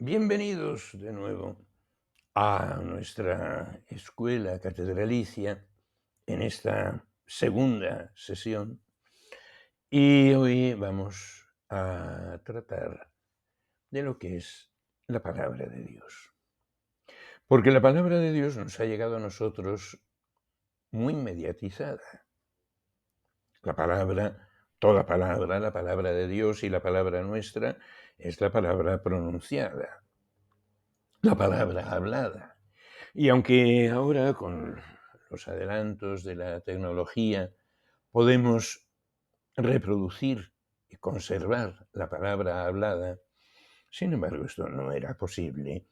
Bienvenidos de nuevo a nuestra escuela catedralicia en esta segunda sesión y hoy vamos a tratar de lo que es la palabra de Dios. Porque la palabra de Dios nos ha llegado a nosotros muy mediatizada. La palabra, toda palabra, la palabra de Dios y la palabra nuestra es la palabra pronunciada, la palabra hablada. Y aunque ahora con los adelantos de la tecnología podemos reproducir y conservar la palabra hablada, sin embargo esto no era posible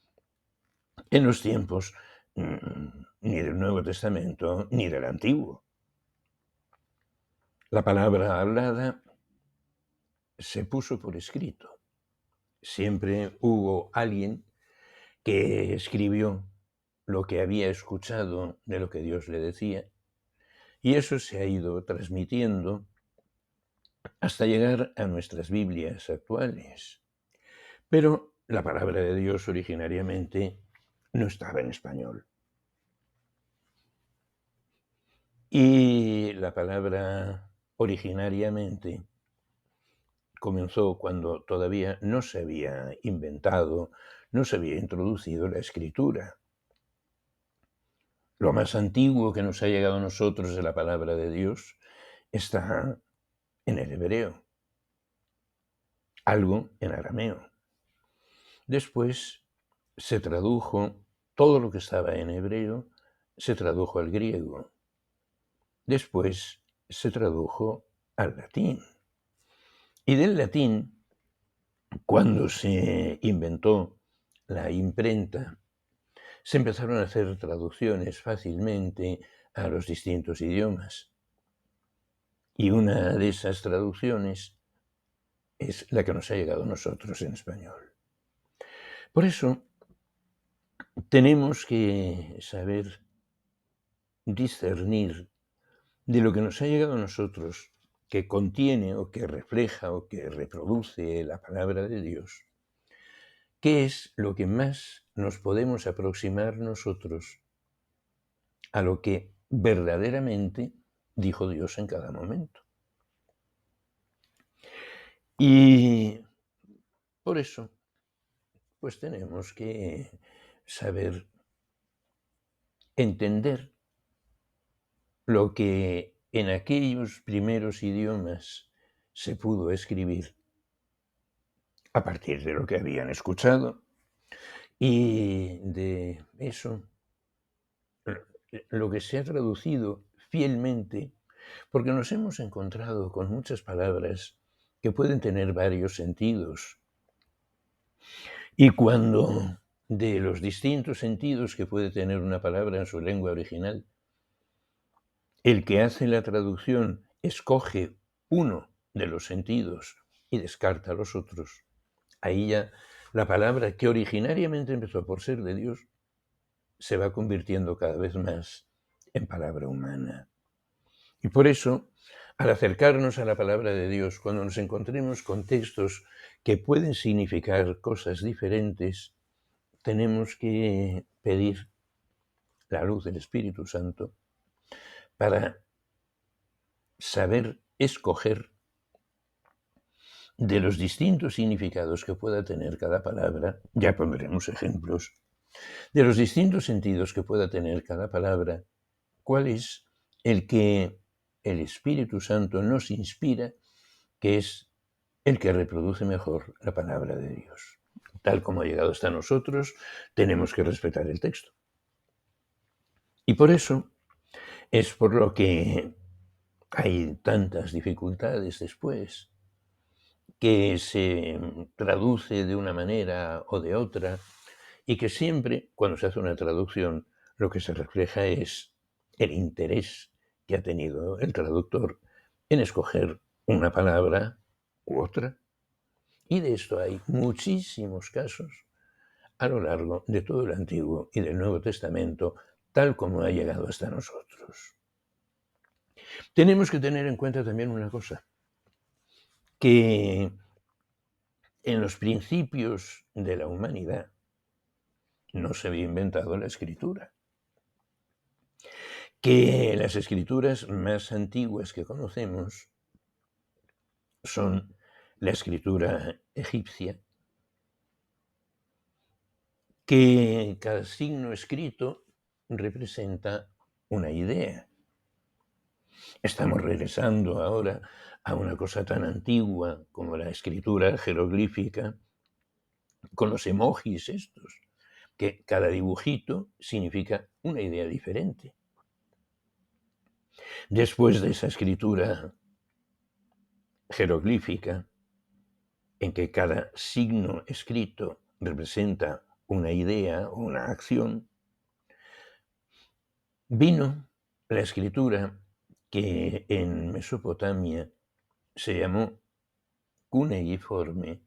en los tiempos ni del Nuevo Testamento ni del Antiguo. La palabra hablada se puso por escrito. Siempre hubo alguien que escribió lo que había escuchado de lo que Dios le decía. Y eso se ha ido transmitiendo hasta llegar a nuestras Biblias actuales. Pero la palabra de Dios originariamente no estaba en español. Y la palabra originariamente comenzó cuando todavía no se había inventado, no se había introducido la escritura. Lo más antiguo que nos ha llegado a nosotros de la palabra de Dios está en el hebreo, algo en arameo. Después se tradujo todo lo que estaba en hebreo, se tradujo al griego. Después se tradujo al latín. Y del latín, cuando se inventó la imprenta, se empezaron a hacer traducciones fácilmente a los distintos idiomas. Y una de esas traducciones es la que nos ha llegado a nosotros en español. Por eso tenemos que saber discernir de lo que nos ha llegado a nosotros, que contiene o que refleja o que reproduce la palabra de Dios, ¿qué es lo que más nos podemos aproximar nosotros a lo que verdaderamente dijo Dios en cada momento? Y por eso, pues tenemos que saber entender lo que en aquellos primeros idiomas se pudo escribir a partir de lo que habían escuchado, y de eso lo que se ha traducido fielmente, porque nos hemos encontrado con muchas palabras que pueden tener varios sentidos. Y cuando de los distintos sentidos que puede tener una palabra en su lengua original, el que hace la traducción escoge uno de los sentidos y descarta los otros, ahí ya la palabra que originariamente empezó por ser de Dios se va convirtiendo cada vez más en palabra humana. Y por eso, al acercarnos a la palabra de Dios, cuando nos encontremos con textos que pueden significar cosas diferentes, tenemos que pedir la luz del Espíritu Santo para saber escoger de los distintos significados que pueda tener cada palabra, ya pondremos ejemplos, de los distintos sentidos que pueda tener cada palabra, cuál es el que el Espíritu Santo nos inspira, que es el que reproduce mejor la palabra de Dios. Tal como ha llegado hasta nosotros, tenemos que respetar el texto. Y por eso es por lo que hay tantas dificultades después, que se traduce de una manera o de otra, y que siempre, cuando se hace una traducción, lo que se refleja es el interés que ha tenido el traductor en escoger una palabra u otra. Y de esto hay muchísimos casos a lo largo de todo el Antiguo y del Nuevo Testamento, tal como ha llegado hasta nosotros. Tenemos que tener en cuenta también una cosa, que en los principios de la humanidad no se había inventado la escritura. Que las escrituras más antiguas que conocemos son la escritura egipcia, que cada signo escrito representa una idea. Estamos regresando ahora a una cosa tan antigua como la escritura jeroglífica, con los emojis estos, que cada dibujito significa una idea diferente. Después de esa escritura jeroglífica, en que cada signo escrito representa una idea o una acción, vino la escritura que en Mesopotamia se llamó cuneiforme,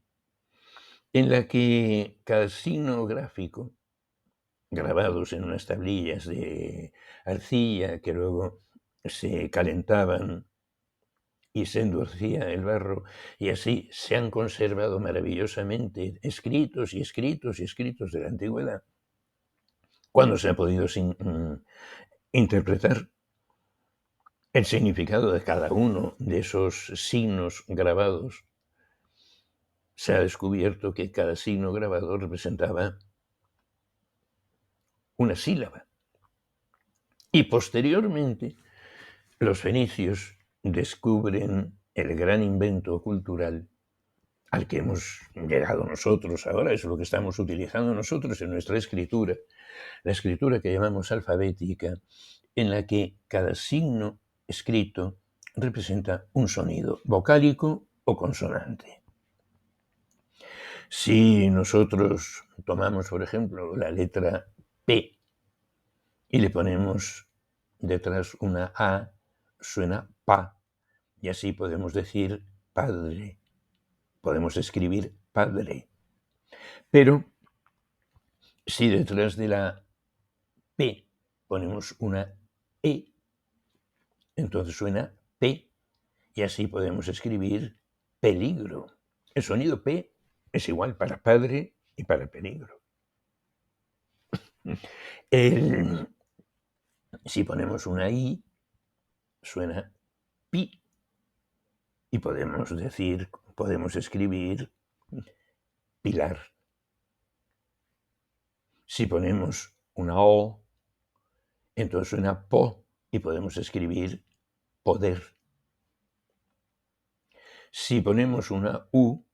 en la que cada signo gráfico, grabados en unas tablillas de arcilla que luego se calentaban y se endurcía el barro, y así se han conservado maravillosamente escritos y escritos y escritos de la antigüedad, cuando se ha podido interpretar el significado de cada uno de esos signos grabados, se ha descubierto que cada signo grabado representaba una sílaba. Y posteriormente, los fenicios descubren el gran invento cultural al que hemos llegado nosotros ahora, es lo que estamos utilizando nosotros en nuestra escritura, la escritura que llamamos alfabética, en la que cada signo escrito representa un sonido vocálico o consonante. Si nosotros tomamos, por ejemplo, la letra P y le ponemos detrás una A, suena pa, y así podemos decir padre, podemos escribir padre. Pero si detrás de la P ponemos una E, entonces suena P, y así podemos escribir peligro. El sonido P es igual para padre y para peligro. Si ponemos una I, suena pi, y podemos escribir pilar. Si ponemos una O, entonces suena po, y podemos escribir poder. Si ponemos una U,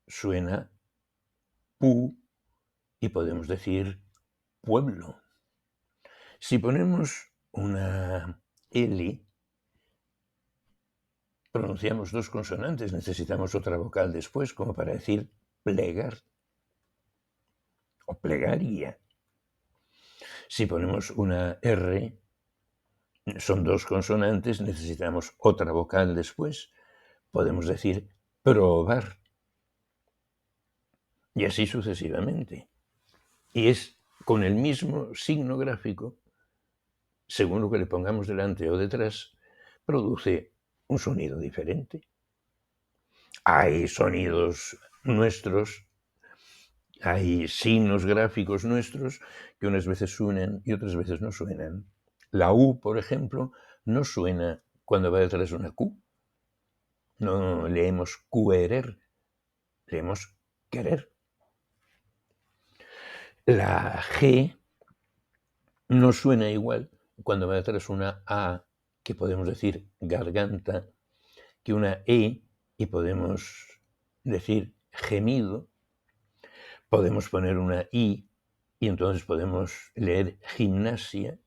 suena pu, y podemos decir pueblo. Si ponemos una L, pronunciamos dos consonantes, necesitamos otra vocal después, como para decir plegar o plegaria. Si ponemos una R, son dos consonantes, necesitamos otra vocal después, podemos decir probar. Y así sucesivamente. Y es con el mismo signo gráfico, según lo que le pongamos delante o detrás, produce un sonido diferente. Hay sonidos nuestros, hay signos gráficos nuestros que unas veces suenan y otras veces no suenan. La U, por ejemplo, no suena cuando va detrás de una Q. No leemos querer, leemos querer. La G no suena igual cuando va detrás una A, que podemos decir garganta, que una E, y podemos decir gemido. Podemos poner una I, y entonces podemos leer gimnasia.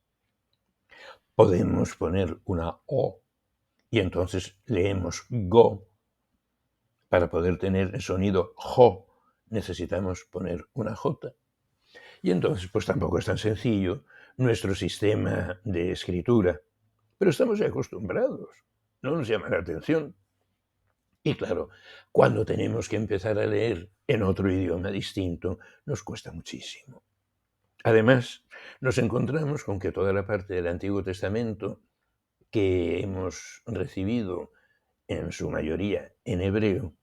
Podemos poner una O, y entonces leemos go. Para poder tener el sonido jo, necesitamos poner una J. Y entonces, pues tampoco es tan sencillo nuestro sistema de escritura. Pero estamos ya acostumbrados, no nos llama la atención. Y claro, cuando tenemos que empezar a leer en otro idioma distinto, nos cuesta muchísimo. Además, nos encontramos con que toda la parte del Antiguo Testamento que hemos recibido en su mayoría en hebreo,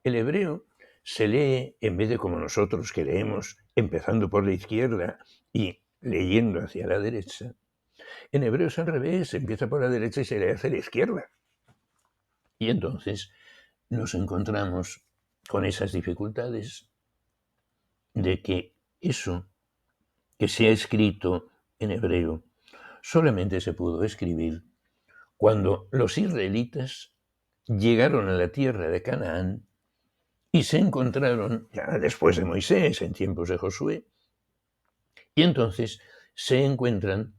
el hebreo se lee, en vez de como nosotros que leemos, empezando por la izquierda y leyendo hacia la derecha, en hebreo es al revés, se empieza por la derecha y se lee hacia la izquierda. Y entonces nos encontramos con esas dificultades de que eso que se ha escrito en hebreo solamente se pudo escribir cuando los israelitas llegaron a la tierra de Canaán y se encontraron, ya después de Moisés, en tiempos de Josué, y entonces se encuentran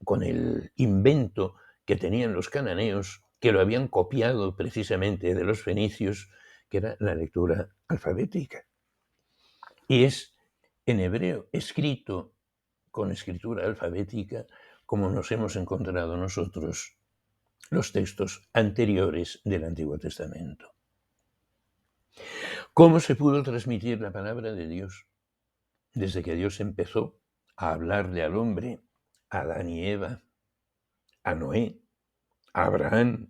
con el invento que tenían los cananeos, que lo habían copiado precisamente de los fenicios, que era la lectura alfabética. Y es en hebreo escrito con escritura alfabética como nos hemos encontrado nosotros los textos anteriores del Antiguo Testamento. ¿Cómo se pudo transmitir la palabra de Dios? Desde que Dios empezó a hablarle al hombre, a Adán y Eva, a Noé, a Abraham,